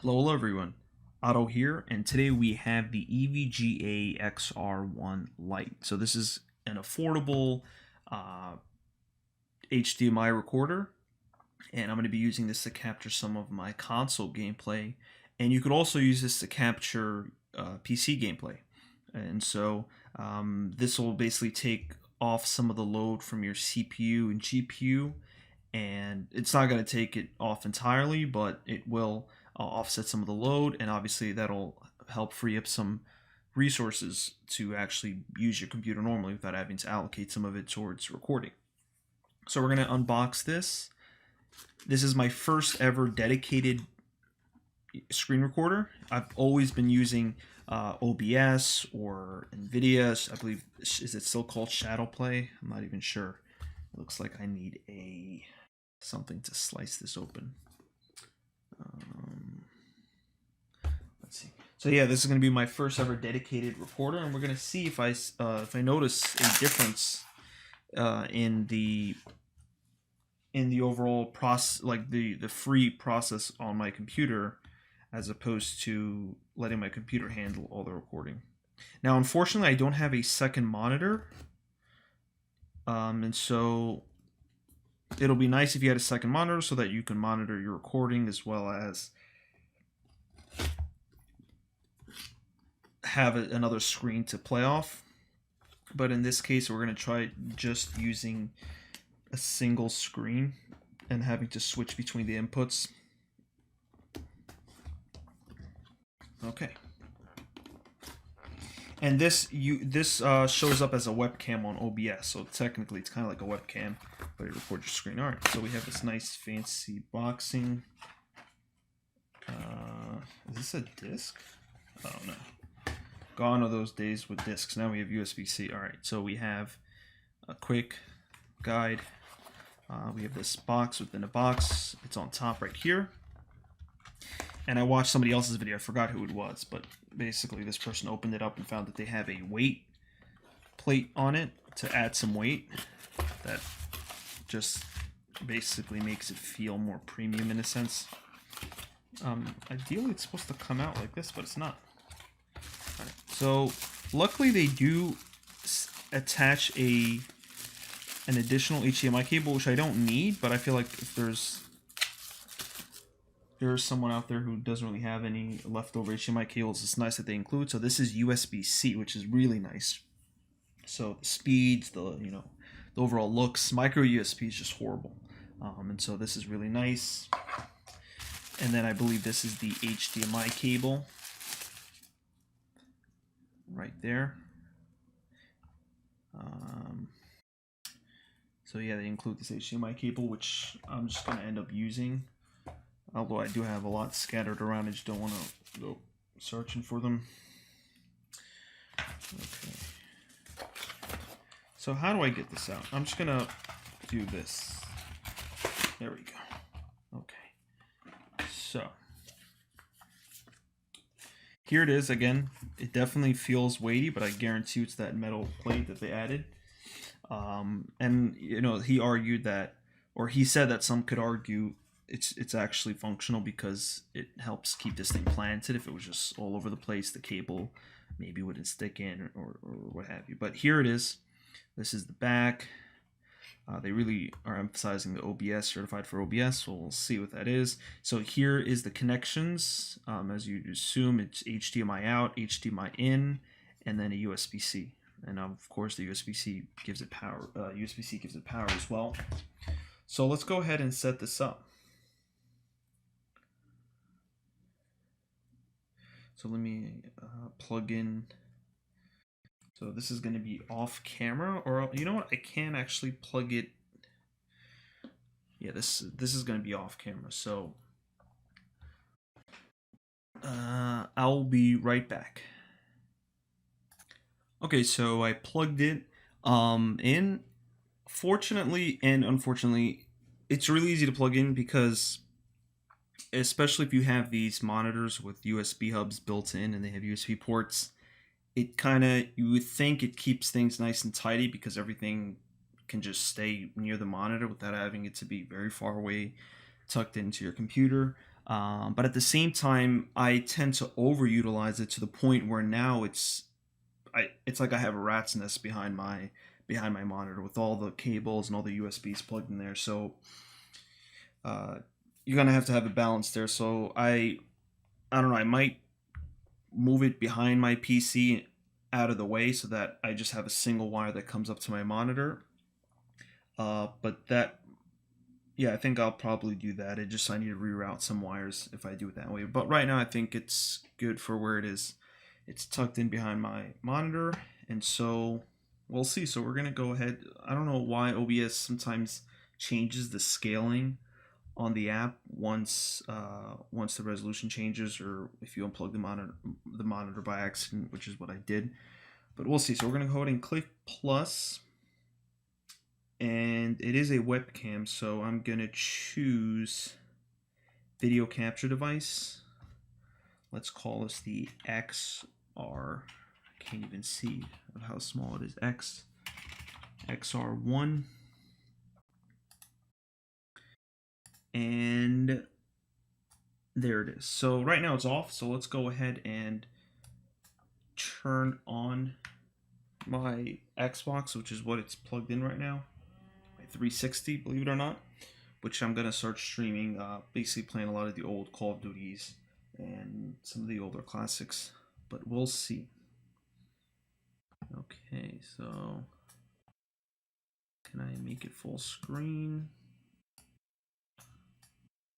Hello everyone, Otto here, and today we have the EVGA XR1 Lite. So this is an affordable HDMI recorder, and I'm going to be using this to capture some of my console gameplay, and you could also use this to capture PC gameplay. And so this will basically take off some of the load from your CPU and GPU, and it's not going to take it off entirely, but it will offset some of the load, and obviously that'll help free up some resources to actually use your computer normally without having to allocate some of it towards recording. So we're going to unbox this. This is my first ever dedicated screen recorder. I've always been using OBS or NVIDIA. I believe, is it still called Shadowplay? I'm not even sure. It looks like I need something to slice this open. Let's see. So yeah, this is going to be my first ever dedicated recorder, and we're going to see if I notice a difference in the overall process, like the free process on my computer, as opposed to letting my computer handle all the recording. Now, unfortunately, I don't have a second monitor, and so it'll be nice if you had a second monitor so that you can monitor your recording as well as have another screen to play off. But in this case, we're going to try just using a single screen and having to switch between the inputs. Okay. And this shows up as a webcam on OBS, so technically it's kind of like a webcam, but it records your screen. All right, so we have this nice fancy boxing. Is this a disc? Oh no. Gone are those days with discs. Now we have USB-C. All right, so we have a quick guide. We have this box within a box. It's on top right here. And I watched somebody else's video. I forgot who it was, but basically this person opened it up and found that they have a weight plate on it to add some weight. That just basically makes it feel more premium in a sense. Ideally it's supposed to come out like this, but it's not. Right. So luckily they do attach an additional HDMI cable, which I don't need, but I feel like if there's someone out there who doesn't really have any leftover HDMI cables, it's nice that they include. So this is USB-C, which is really nice. So the speeds, the overall looks, micro USB is just horrible, and so this is really nice. And then I believe this is the HDMI cable right there. So yeah, they include this HDMI cable, which I'm just going to end up using. Although I do have a lot scattered around, I just don't want to go searching for them. Okay. So how do I get this out? I'm just going to do this. There we go. Okay. So here it is again. It definitely feels weighty, but I guarantee it's that metal plate that they added. And he argued that, or he said that some could argue it's actually functional because it helps keep this thing planted. If it was just all over the place, the cable maybe wouldn't stick in or what have you. But here it is. This is the back. They really are emphasizing the OBS, certified for OBS, so we'll see what that is. So here is the connections. As you'd assume, it's HDMI out, HDMI in, and then a USB-C. And of course, the USB-C gives it power. USB-C gives it power as well. So let's go ahead and set this up. So let me plug in. So this is going to be off camera, or you know what? I can actually plug it. Yeah, this is going to be off camera. So I'll be right back. Okay, so I plugged it in. Fortunately and unfortunately, it's really easy to plug in because, especially if you have these monitors with USB hubs built in and they have USB ports, it you would think it keeps things nice and tidy because everything can just stay near the monitor without having it to be very far away, tucked into your computer. But at the same time, I tend to overutilize it to the point where now it's like I have a rat's nest behind my monitor with all the cables and all the USBs plugged in there. So you're gonna have to have a balance there. So I don't know. I might move it behind my PC out of the way so that I just have a single wire that comes up to my monitor. But that, yeah, I think I'll probably do that. I need to reroute some wires if I do it that way. But right now I think it's good for where it is. It's tucked in behind my monitor, and so we'll see. So we're gonna go ahead. I don't know why OBS sometimes changes the scaling on the app once the resolution changes, or if you unplug the monitor by accident, which is what I did. But we'll see. So we're gonna go ahead and click plus, and it is a webcam, so I'm gonna choose video capture device. Let's call this the XR. I can't even see how small it is. XR1. And there it is. So right now it's off, so let's go ahead and turn on my Xbox, which is what it's plugged in right now. My 360, believe it or not, which I'm gonna start streaming, basically playing a lot of the old Call of Duties and some of the older classics, but we'll see. Okay, so can I make it full screen?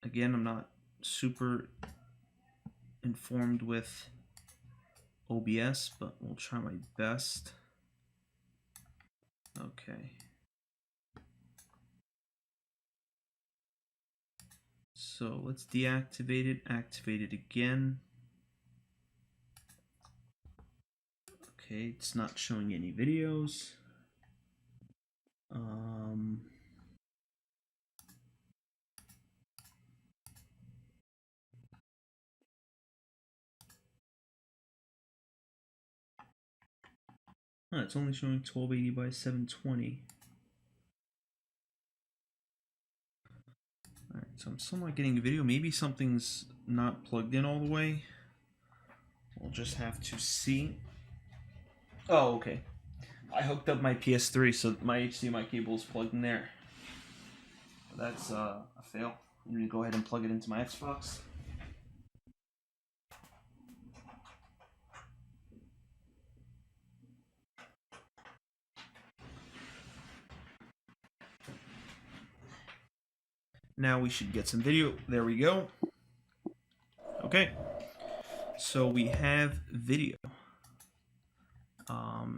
Again, I'm not super informed with OBS, but we'll try my best. Okay. So let's deactivate it, activate it again. Okay, it's not showing any videos. It's only showing 1280 by 720. Alright, so I'm still not getting a video. Maybe something's not plugged in all the way. We'll just have to see. Oh, okay. I hooked up my PS3, so my HDMI cable is plugged in there. That's a fail. I'm going to go ahead and plug it into my Xbox. Now we should get some video. There we go. Okay. So we have video.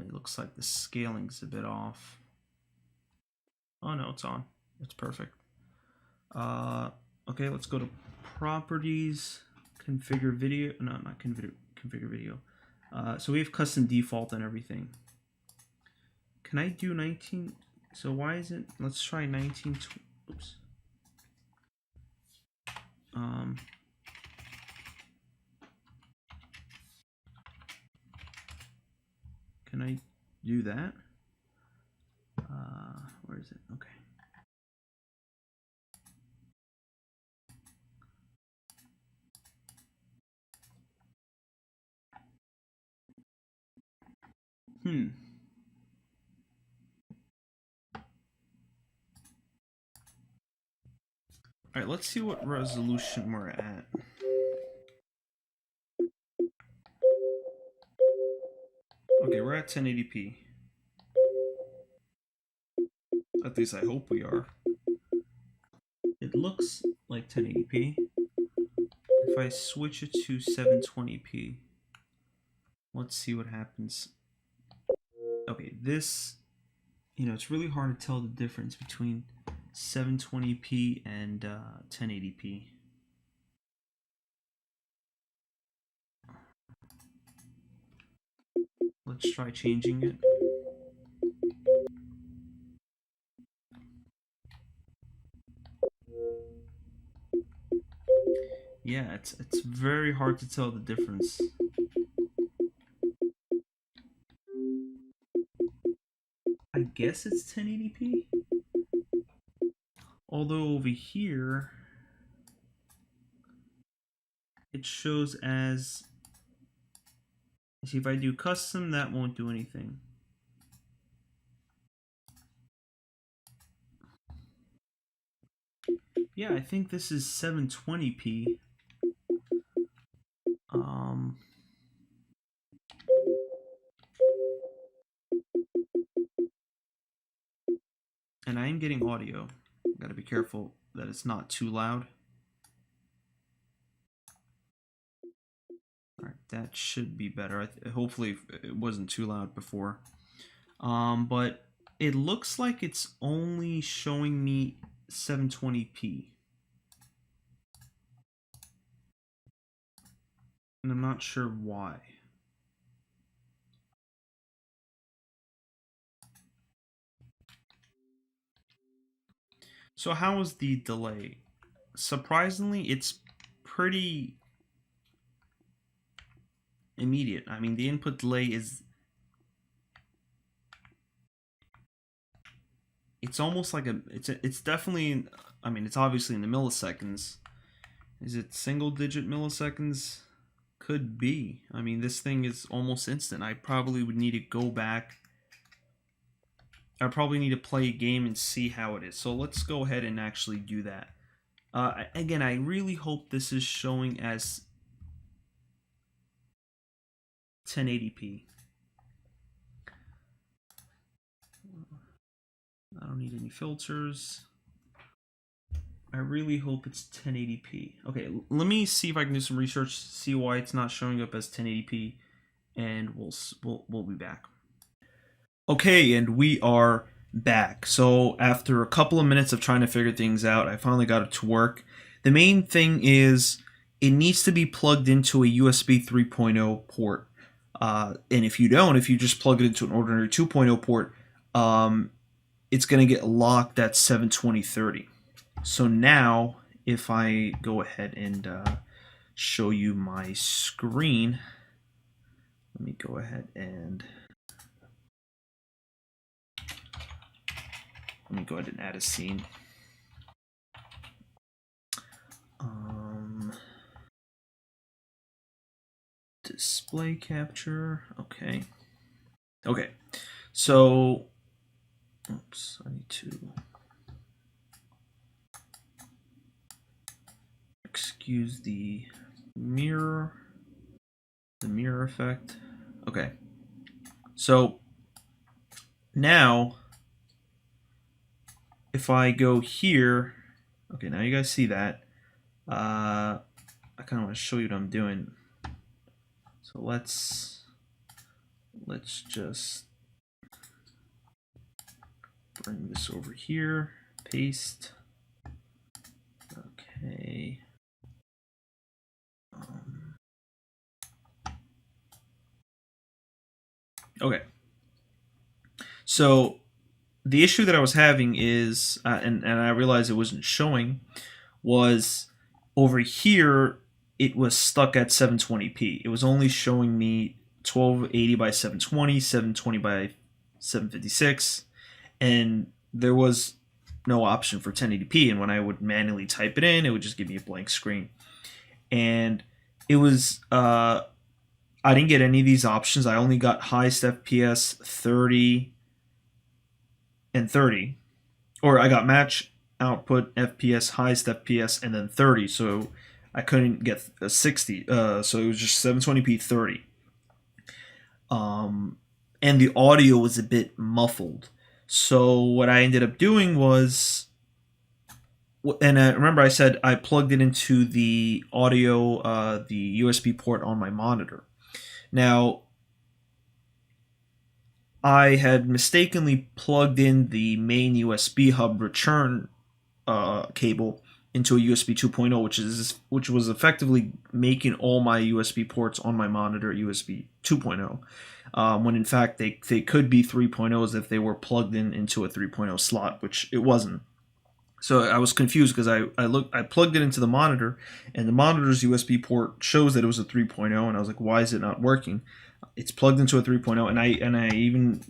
It looks like the scaling's a bit off. Oh no, it's on. It's perfect. Okay, let's go to properties, configure video. No, not configure video. So we have custom default and everything. Can I do 19? So why isn't? Let's try 19. Oops. Can I do that? Where is it? Okay. All right, let's see what resolution we're at. Okay, we're at 1080p. At least I hope we are. It looks like 1080p. If I switch it to 720p, let's see what happens. Okay, this, it's really hard to tell the difference between 720p and 1080p. Let's try changing it. Yeah, it's very hard to tell the difference. I guess it's 1080p. Although over here, it shows as, see, if I do custom, that won't do anything. Yeah, I think this is 720p. And I am getting audio. Gotta be careful that it's not too loud. Alright, that should be better. Hopefully it wasn't too loud before. But it looks like it's only showing me 720p. And I'm not sure why. So how is the delay? Surprisingly, it's pretty immediate. I mean, the input delay is, it's almost like it's definitely, I mean, it's obviously in the milliseconds. Is it single digit milliseconds? Could be. I mean, this thing is almost instant. I probably would need to go back. I probably need to play a game and see how it is. So let's go ahead and actually do that. Again, I really hope this is showing as 1080p. I don't need any filters. I really hope it's 1080p. Okay, let me see if I can do some research, see why it's not showing up as 1080p, and we'll be back. Okay, and we are back. So after a couple of minutes of trying to figure things out, I finally got it to work. The main thing is it needs to be plugged into a USB 3.0 port. And if you don't, if you just plug it into an ordinary 2.0 port, it's going to get locked at 720/30. So now, if I go ahead and show you my screen, let me go ahead and add a scene. Display capture. Okay. Okay. So, oops, I need to excuse the mirror effect. Okay. So now, if I go here, okay, now you guys see that. I kind of want to show you what I'm doing. So let's just bring this over here, paste. Okay. Okay. So the issue that I was having is, and I realized it wasn't showing, was over here it was stuck at 720p. It was only showing me 1280 by 720, 720 by 756, and there was no option for 1080p. And when I would manually type it in, it would just give me a blank screen. And it was, I didn't get any of these options. I only got highest FPS 30 and 30, or I got match output FPS, highest FPS, and then 30. So I couldn't get a 60. So it was just 720p 30. And the audio was a bit muffled. So what I ended up doing was, and remember I said I plugged it into the audio, the USB port on my monitor. Now, I had mistakenly plugged in the main USB hub return cable into a USB 2.0, which was effectively making all my USB ports on my monitor USB 2.0, when in fact they could be 3.0s if they were plugged into a 3.0 slot, which it wasn't. So I was confused because I plugged it into the monitor, and the monitor's USB port shows that it was a 3.0, and I was like, why is it not working? It's plugged into a 3.0, and I even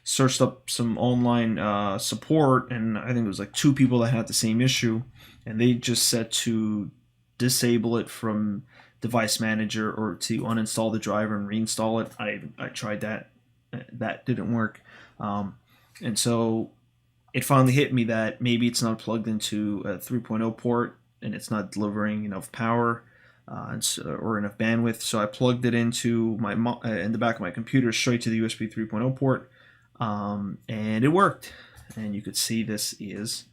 searched up some online support, and I think it was like 2 people that had the same issue, and they just said to disable it from device manager or to uninstall the driver and reinstall it. I tried that. That didn't work. And so it finally hit me that maybe it's not plugged into a 3.0 port and it's not delivering enough power or enough bandwidth. So I plugged it into my in the back of my computer straight to the USB 3.0 port, and it worked. And you could see this is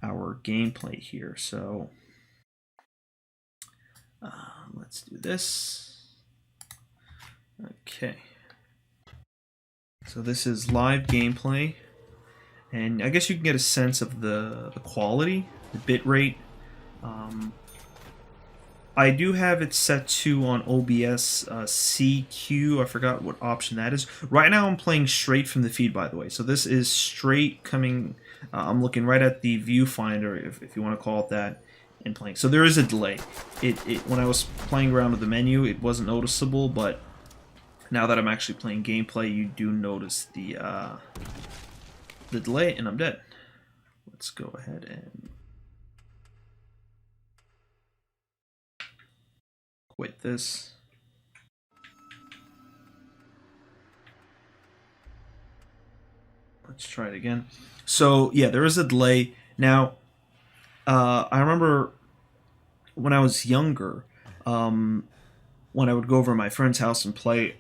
our gameplay here. So let's do this. Okay. So this is live gameplay, and I guess you can get a sense of the quality, the bit rate. I do have it set to on OBS CQ. I forgot what option that is. Right now I'm playing straight from the feed, by the way. So this is straight coming. I'm looking right at the viewfinder, if you want to call it that, and playing. So there is a delay. When I was playing around with the menu, it wasn't noticeable, but now that I'm actually playing gameplay, you do notice the delay, and I'm dead. Let's go ahead and quit this. Let's try it again. So yeah, there is a delay. Now, I remember when I was younger, when I would go over to my friend's house and play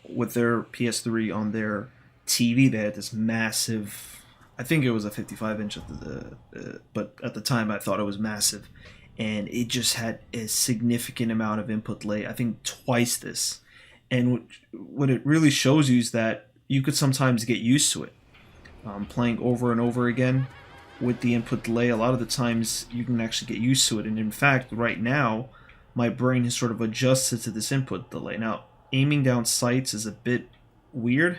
with their PS3 on their TV, they had this massive, I think it was a 55-inch, but at the time I thought it was massive, and it just had a significant amount of input delay, I think twice this. And what it really shows you is that you could sometimes get used to it. Playing over and over again with the input delay, a lot of the times you can actually get used to it, and in fact, right now, my brain has sort of adjusted to this input delay. Now, aiming down sights is a bit weird,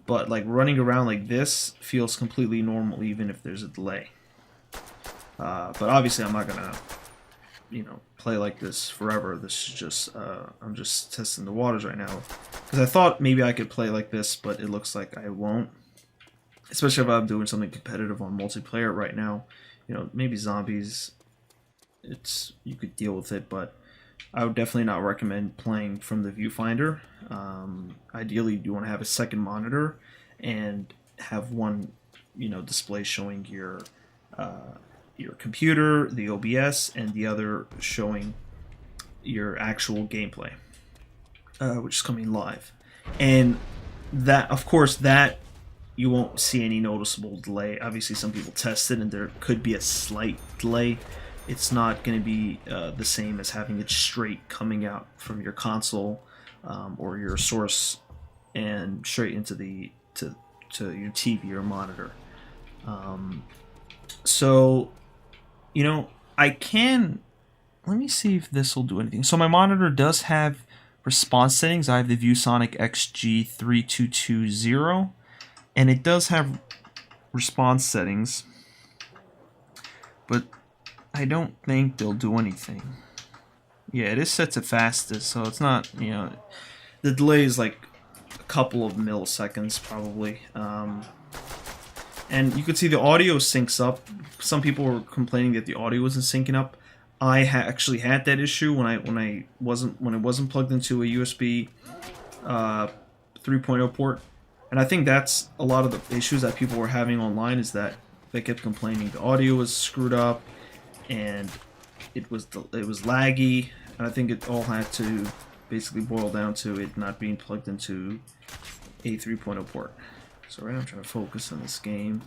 but like running around like this feels completely normal even if there's a delay. But obviously I'm not gonna, play like this forever. This is just, I'm just testing the waters right now. Because I thought maybe I could play like this, but it looks like I won't. Especially if I'm doing something competitive on multiplayer right now. Maybe zombies, you could deal with it, but I would definitely not recommend playing from the viewfinder. Ideally, you want to have a second monitor and have one, display showing your computer, the OBS, and the other showing your actual gameplay, which is coming live. And that, of course, that you won't see any noticeable delay. Obviously, some people test it, and there could be a slight delay. It's not going to be the same as having it straight coming out from your console or your source and straight into to your TV or monitor. So, I can. Let me see if this will do anything. So my monitor does have response settings. I have the ViewSonic XG3220, and it does have response settings, but I don't think they'll do anything. Yeah, it is set to fastest, so it's not, the delay is like a couple of milliseconds probably. And you can see the audio syncs up. Some people were complaining that the audio wasn't syncing up. I actually had that issue when it wasn't plugged into a USB 3.0 port. And I think that's a lot of the issues that people were having online, is that they kept complaining the audio was screwed up and it was laggy, and I think it all had to basically boil down to it not being plugged into a 3.0 port. So right now I'm trying to focus on this game.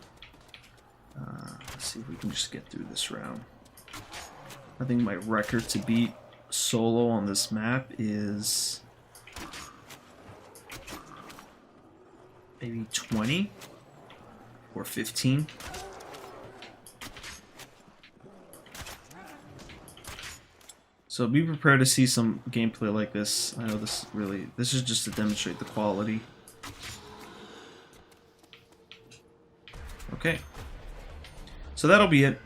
Let's see if we can just get through this round. I think my record to beat solo on this map is maybe 20 or 15. So be prepared to see some gameplay like this. I know this is just to demonstrate the quality. Okay. So that'll be it.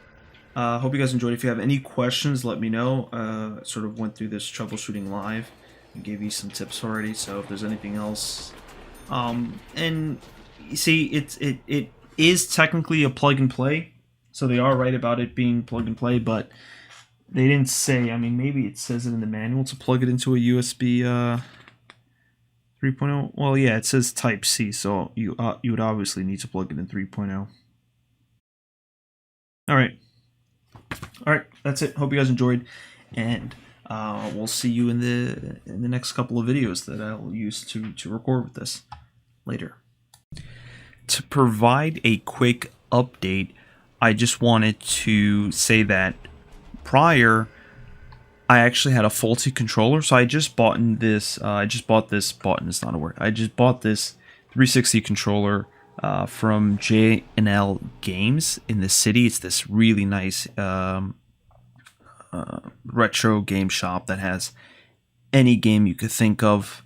Hope you guys enjoyed. If you have any questions, let me know. I sort of went through this troubleshooting live and gave you some tips already. So if there's anything else, and you see, it is technically a plug and play. So they are right about it being plug and play, but they didn't say. I mean, maybe it says it in the manual to plug it into a USB 3.0. Well, yeah, it says Type C, so you would obviously need to plug it in 3.0. All right, that's it. Hope you guys enjoyed, and we'll see you in the next couple of videos that I'll use to record with this later. To provide a quick update, I just wanted to say that prior, I actually had a faulty controller, so I just bought this. I just bought this 360 controller from J&L Games in the city. It's this really nice retro game shop that has any game you could think of,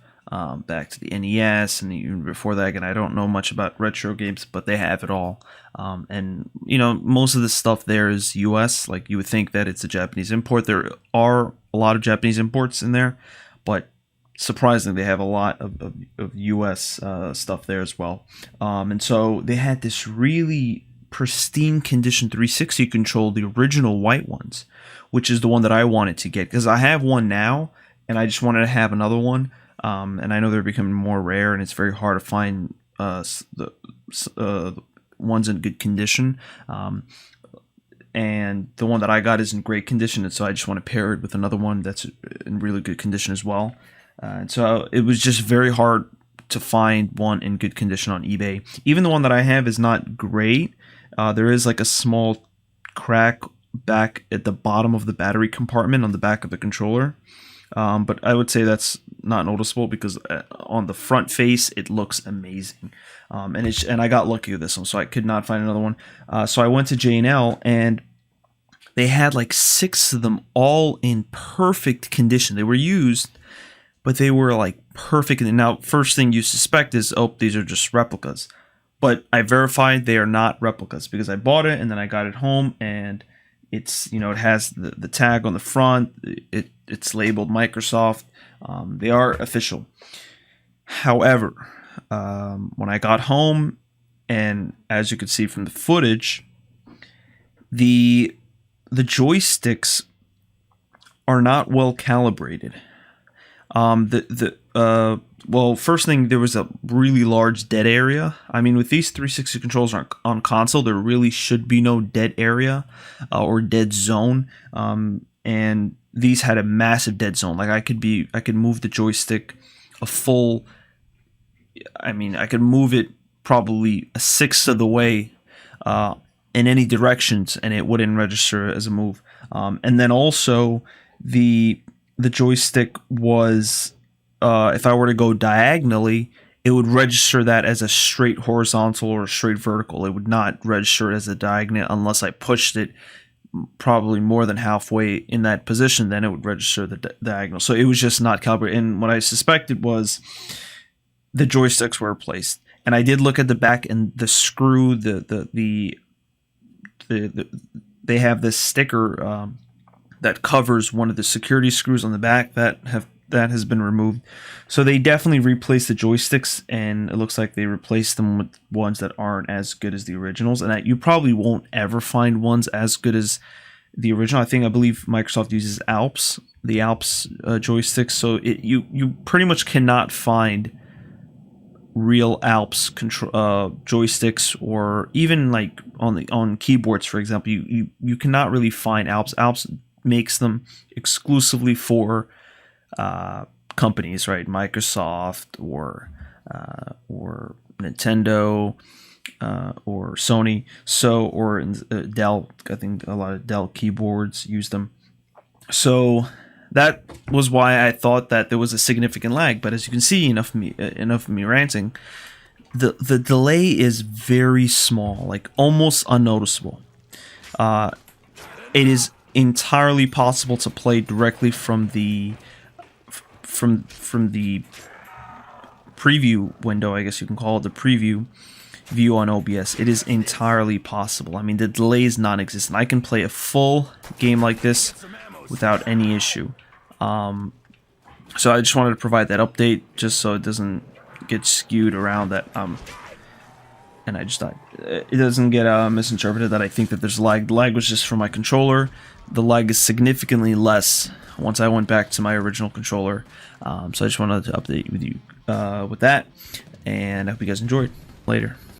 back to the NES and even before that. Again, I don't know much about retro games, but they have it all. And you know, most of the stuff there is US. Like, you would think that it's a Japanese import. There are a lot of Japanese imports in there, but surprisingly, they have a lot of US stuff there as well. And so they had this really pristine condition 360 control, the original white ones, which is the one that I wanted to get, because I have one now and I just wanted to have another one. And I know they're becoming more rare, and it's very hard to find the ones in good condition. And the one that I got is in great condition, and so I just want to pair it with another one that's in really good condition as well. And so it was just very hard to find one in good condition on eBay. Even the one that I have is not great. There is like a small crack back at the bottom of the battery compartment on the back of the controller. But I would say that's not noticeable, because on the front face it looks amazing. And I got lucky with this one, so I could not find another one. So I went to J&L, and they had like 6 of them, all in perfect condition. They were used, but they were like perfect. And now, first thing you suspect is, oh, these are just replicas. But I verified they are not replicas, because I bought it and then I got it home, and it's, you know, it has the tag on the front. It's labeled Microsoft. They are official. However, when I got home, and as you can see from the footage, the joysticks are not well calibrated. Well, first thing, there was a really large dead area. I mean, with these 360 controls on console, there really should be no dead area or dead zone. And these had a massive dead zone. Like, I could move the joystick a full, I mean, I could move it probably a sixth of the way in any directions, and it wouldn't register as a move. And then also the joystick was, if I were to go diagonally, it would register that as a straight horizontal or a straight vertical. It would not register it as a diagonal unless I pushed it probably more than halfway in that position. Then it would register the diagonal. So it was just not calibrated. And what I suspected was the joysticks were replaced. And I did look at the back, and the screw, they have this sticker that covers one of the security screws on the back that has been removed. So they definitely replaced the joysticks, and it looks like they replaced them with ones that aren't as good as the originals, and that you probably won't ever find ones as good as the original. I believe Microsoft uses Alps, the Alps joysticks, so you pretty much cannot find real Alps joysticks, or even like on keyboards, for example. You cannot really find Alps. Alps makes them exclusively for companies, right? Microsoft or Nintendo or Sony. So, or Dell. I think a lot of Dell keyboards use them. So that was why I thought that there was a significant lag. But as you can see, enough of me ranting, the delay is very small, like almost unnoticeable. It is entirely possible to play directly from the preview window, I guess you can call it, the preview view on OBS. It is entirely possible. I mean, the delay is non-existent. I can play a full game like this without any issue. So I just wanted to provide that update, just so it doesn't get skewed around that. And I just thought it doesn't get misinterpreted that I think that there's lag. The lag was just from my controller. the lag is significantly less once I went back to my original controller. So I just wanted to update with you with that, and I hope you guys enjoyed. Later.